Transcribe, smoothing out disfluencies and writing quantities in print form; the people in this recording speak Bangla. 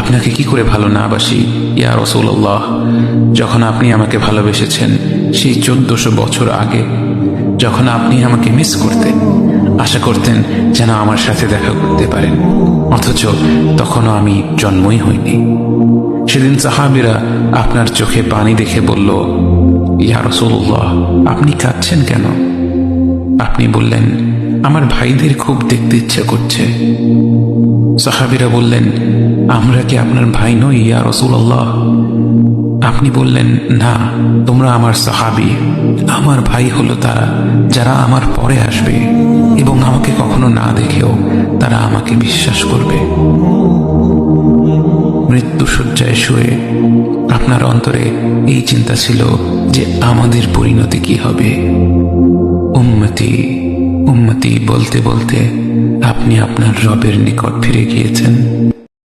আপনাকে কি করে ভালো না বাসি ইয়া রাসূলুল্লাহ। যখন আপনি আমাকে ভালোবেসেছেন সেই 1400 বছর আগে, যখন আপনি আমাকে মিস করতেন, আশা করতেন যেন আমার সাথে দেখা করতে পারেন, অথচ তখনও আমি জন্মই হইনি। সেদিন সাহাবীরা আপনার চোখে পানি দেখে বলল, ইয়া রাসূলুল্লাহ, আপনি কাঁদছেন কেন? আপনি বললেন, আমার ভাইদের খুব দেখতে ইচ্ছা করছে। সাহাবীরা বললেন, আমরা কি আপনার ভাই নই ইয়া রাসূলুল্লাহ? আপনি বললেন, না, তোমরা আমার সাহাবী। আমার ভাই হলো তারা যারা আমার পরে আসবে এবং আমাকে কখনো না দেখেও তারা আমাকে বিশ্বাস করবে। মৃত্যু শয্যায় শুয়ে আপনার অন্তরে এই চিন্তা ছিল যে আমাদের পরিণতি কি হবে। উম্মতি উম্মতি বলতে বলতে আপনি আপনার রবের নিকট ফিরে গিয়েছেন।